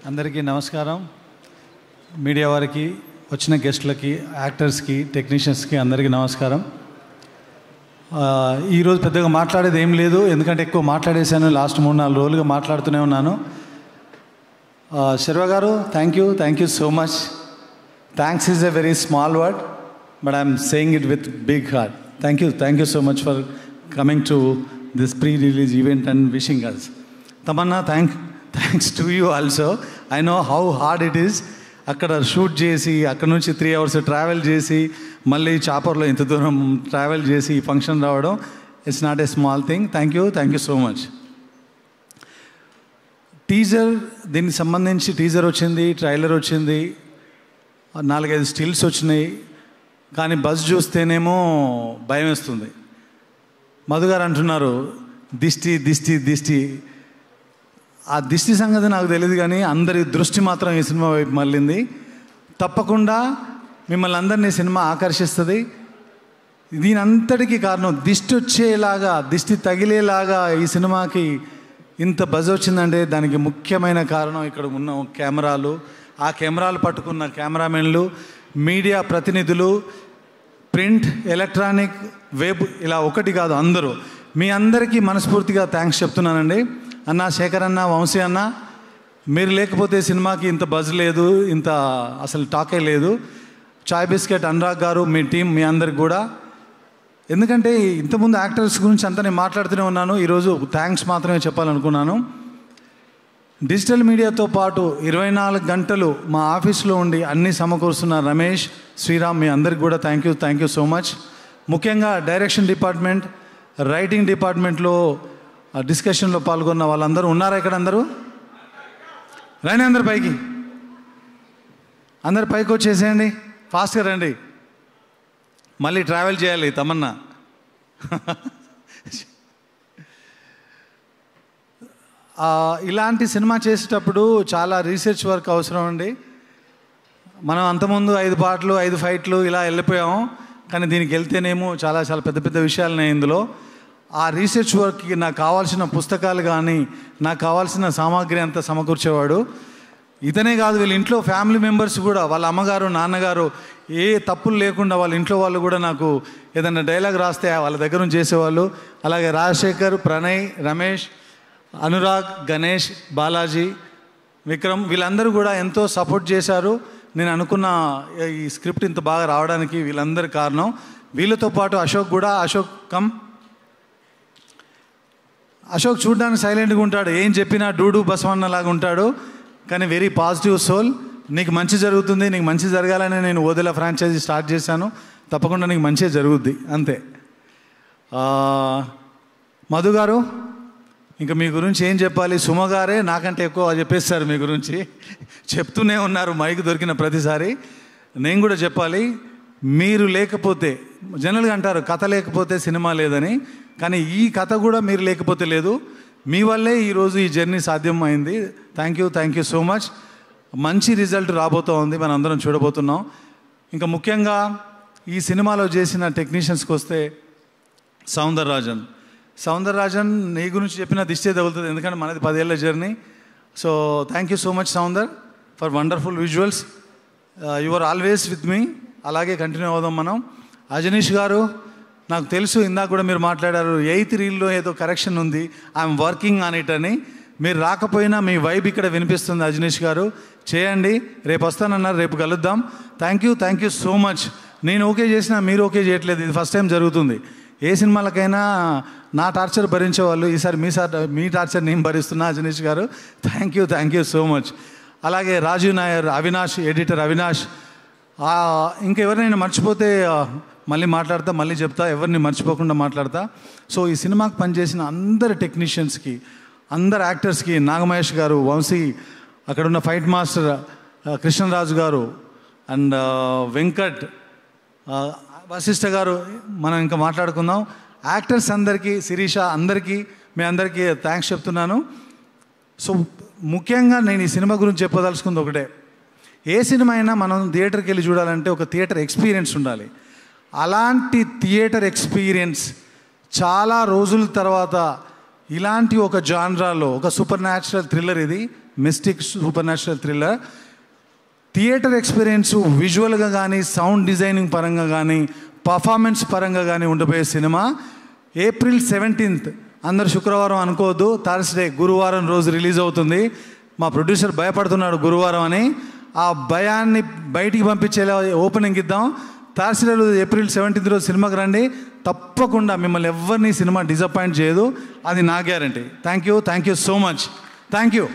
అందరికీ నమస్కారం. మీడియా వారికి, వచ్చిన గెస్టులకి, యాక్టర్స్కి, టెక్నీషియన్స్కి అందరికీ నమస్కారం. ఈరోజు పెద్దగా మాట్లాడేది ఏం లేదు, ఎందుకంటే ఎక్కువ మాట్లాడేశాను. లాస్ట్ 3-4 రోజులుగా మాట్లాడుతూనే ఉన్నాను. శర్వ గారు, thank you so much. Thanks is a very small word, but I'm saying it with big heart. Thank you so much for coming to this pre-release event and wishing us. Tamannaah, thanks to you also. I know how hard it is. అక్కడ shoot చేసి, అక్కడ నుంచి 3 hours travel చేసి, మళ్ళీ చాపర్లో ఇంత దూరం travel చేసి ఈ ఫంక్షన్ రావడం, it's not a small thing. Thank you so much. Teaser, దీనికి సంబంధించి టీజర్ వచ్చింది, ట్రైలర్ వచ్చింది, 4-5 స్టిల్స్ వచ్చినాయి. కానీ బజ్ చూస్తేనేమో భయం వేస్తుంది. మధు గారు అంటున్నారు దిష్టి. ఆ దిష్టి సంగతి నాకు తెలియదు, కానీ అందరి దృష్టి మాత్రం ఈ సినిమా వైపు మళ్ళింది. తప్పకుండా మిమ్మల్ని అందరినీ సినిమా ఆకర్షిస్తుంది. దీని అంతటికీ కారణం దిష్టి తగిలేలాగా ఈ సినిమాకి ఇంత బజ్ వచ్చిందంటే దానికి ముఖ్యమైన కారణం ఇక్కడ ఉన్న కెమెరాలు, ఆ కెమెరాలు పట్టుకున్న కెమెరామెన్లు, మీడియా ప్రతినిధులు, ప్రింట్, ఎలక్ట్రానిక్, వెబ్, ఇలా ఒకటి కాదు అందరూ. మీ అందరికీ మనస్ఫూర్తిగా థ్యాంక్స్ చెప్తున్నానండి. అన్న శేఖర్ అన్న, వంశీ అన్న, మీరు లేకపోతే సినిమాకి ఇంత బజ్ లేదు, ఇంత అసలు టాకే లేదు. చాయ్ బిస్కెట్ అనురాగ్ గారు, మీ టీం, మీ అందరికి కూడా. ఎందుకంటే ఇంతకుముందు యాక్టర్స్ గురించి అంతా నేను మాట్లాడుతూనే ఉన్నాను, ఈరోజు థ్యాంక్స్ మాత్రమే చెప్పాలనుకున్నాను. డిజిటల్ మీడియాతో పాటు 24 గంటలు మా ఆఫీస్లో ఉండి అన్నీ సమకూరుస్తున్న రమేష్, శ్రీరామ్, మీ అందరికి కూడా థ్యాంక్ యూ సో మచ్. ముఖ్యంగా డైరెక్షన్ డిపార్ట్మెంట్, రైటింగ్ డిపార్ట్మెంట్లో డిస్కషన్లో పాల్గొన్న వాళ్ళందరూ ఉన్నారా? ఇక్కడ అందరూ రండి, అందరు పైకి వచ్చేసేయండి, ఫాస్ట్గా రండి. మళ్ళీ ట్రావెల్ చేయాలి తమన్నా. ఇలాంటి సినిమా చేసేటప్పుడు చాలా రీసెర్చ్ వర్క్ అవసరం అండి. మనం అంతకుముందు 5 పాటలు, 5 ఫైట్లు ఇలా వెళ్ళిపోయాము, కానీ దీనికి వెళ్తేనేమో చాలా పెద్ద విషయాలున్నాయి ఇందులో. ఆ రీసెర్చ్ వర్క్కి నాకు కావాల్సిన పుస్తకాలు కానీ, నాకు కావాల్సిన సామాగ్రి అంతా సమకూర్చేవాడు. ఇతనే కాదు, వీళ్ళ ఇంట్లో ఫ్యామిలీ మెంబర్స్ కూడా, వాళ్ళ అమ్మగారు, నాన్నగారు, ఏ తప్పులు లేకుండా వాళ్ళ ఇంట్లో వాళ్ళు కూడా నాకు ఏదైనా డైలాగ్ రాస్తే వాళ్ళ దగ్గర నుంచి చేసేవాళ్ళు. అలాగే రాజశేఖర్, ప్రణయ్, రమేష్, అనురాగ్, గణేష్, బాలాజీ, విక్రమ్, వీళ్ళందరూ కూడా ఎంతో సపోర్ట్ చేశారు. నేను అనుకున్న ఈ స్క్రిప్ట్ ఇంత బాగా రావడానికి వీళ్ళందరి కారణం. వీళ్ళతో పాటు అశోక్ కూడా. అశోక్ చూడడానికి సైలెంట్గా ఉంటాడు, ఏం చెప్పినా డూడు బసవన్నలాగా ఉంటాడు, కానీ వెరీ పాజిటివ్ సోల్. నీకు మంచి జరుగుతుంది, నీకు మంచి జరగాలని నేను ఓదెల ఫ్రాంచైజీ స్టార్ట్ చేశాను, తప్పకుండా నీకు మంచిగా జరుగుద్ది, అంతే. మధు గారు, ఇంకా మీ గురించి ఏం చెప్పాలి? సుమ గారే నాకంటే ఎక్కువ చెప్పేస్తారు మీ గురించి, చెప్తూనే ఉన్నారు మైక్ దొరికిన ప్రతిసారి. నేను కూడా చెప్పాలి, మీరు లేకపోతే, జనరల్గా అంటారు కథ లేకపోతే సినిమా లేదని, కానీ ఈ కథ కూడా మీరు లేకపోతే లేదు. మీ వల్లే ఈరోజు ఈ జర్నీ సాధ్యం అయింది. Thank you so much. మంచి రిజల్ట్ రాబోతూ ఉంది, మనం అందరం చూడబోతున్నాం. ఇంకా ముఖ్యంగా ఈ సినిమాలో చేసిన టెక్నీషియన్స్కి వస్తే, సౌందర్ రాజన్ నీ గురించి చెప్పిన దిష్టే తగులుతుంది, ఎందుకంటే మనది 10 ఏళ్ళ journey. So thank you so much Soundar for wonderful visuals. You are always with me, అలాగే కంటిన్యూ అవుదాం మనం. అజనీష్ గారు, నాకు తెలుసు, ఇందాక కూడా మీరు మాట్లాడారు 8th రీల్లో ఏదో కరెక్షన్ ఉంది, ఐఎమ్ వర్కింగ్ ఆన్ ఇట్ అని. మీరు రాకపోయినా మీ వైబ్ ఇక్కడ వినిపిస్తుంది. అజనీష్ గారు చేయండి, రేపు వస్తానన్నారు, రేపు కలుద్దాం. Thank you so much. నేను ఓకే చేసినా మీరు ఓకే చేయట్లేదు, ఇది ఫస్ట్ టైం జరుగుతుంది. ఏ సినిమాలకైనా నా టార్చర్ భరించేవాళ్ళు, ఈసారి మీ టార్చర్ నేను భరిస్తున్నా. అజనీష్ గారు థ్యాంక్ యూ సో మచ్. అలాగే రాజీవ్ నాయర్, అవినాష్, ఎడిటర్ అవినాష్. ఇంకెవరినైనా మర్చిపోతే మళ్ళీ మాట్లాడతా, మళ్ళీ చెప్తా, ఎవరిని మర్చిపోకుండా మాట్లాడతా. సో ఈ సినిమాకి పనిచేసిన అందరు టెక్నీషియన్స్కి, అందరు యాక్టర్స్కి, నాగమహేష్ గారు, వంశీ, అక్కడున్న ఫైట్ మాస్టర్ కృష్ణరాజు గారు, అండ్ వెంకట్, వశిష్ఠ గారు, మనం ఇంకా మాట్లాడుకుందాం. యాక్టర్స్ అందరికీ, శిరీష, మీ అందరికీ థ్యాంక్స్ చెప్తున్నాను. సో ముఖ్యంగా నేను ఈ సినిమా గురించి చెప్పదలుచుకుంది ఒకటే, ఏ సినిమా అయినా మనం థియేటర్కి వెళ్ళి చూడాలంటే ఒక థియేటర్ ఎక్స్పీరియన్స్ ఉండాలి. అలాంటి థియేటర్ ఎక్స్పీరియన్స్ చాలా రోజుల తర్వాత ఇలాంటి ఒక జాన్రాలో, ఒక సూపర్ న్యాచురల్ థ్రిల్లర్ ఇది mystic supernatural thriller. Theatre experience విజువల్గా కానీ, సౌండ్ డిజైనింగ్ పరంగా కానీ, పర్ఫార్మెన్స్ పరంగా కానీ ఉండబోయే సినిమా. April 17th, అందరు శుక్రవారం అనుకోవద్దు, థర్స్డే గురువారం రోజు రిలీజ్ అవుతుంది. మా ప్రొడ్యూసర్ భయపడుతున్నాడు గురువారం అని. ఆ భయాన్ని బయటికి పంపించేలా ఓపెనింగ్ ఇద్దాం. థర్స్డే రోజు April 17th రోజు సినిమాకి రండి. తప్పకుండా మిమ్మల్ని ఎవరిని సినిమా డిసప్పాయింట్ చేయదు, అది నా guarantee. Thank you so much. Thank you.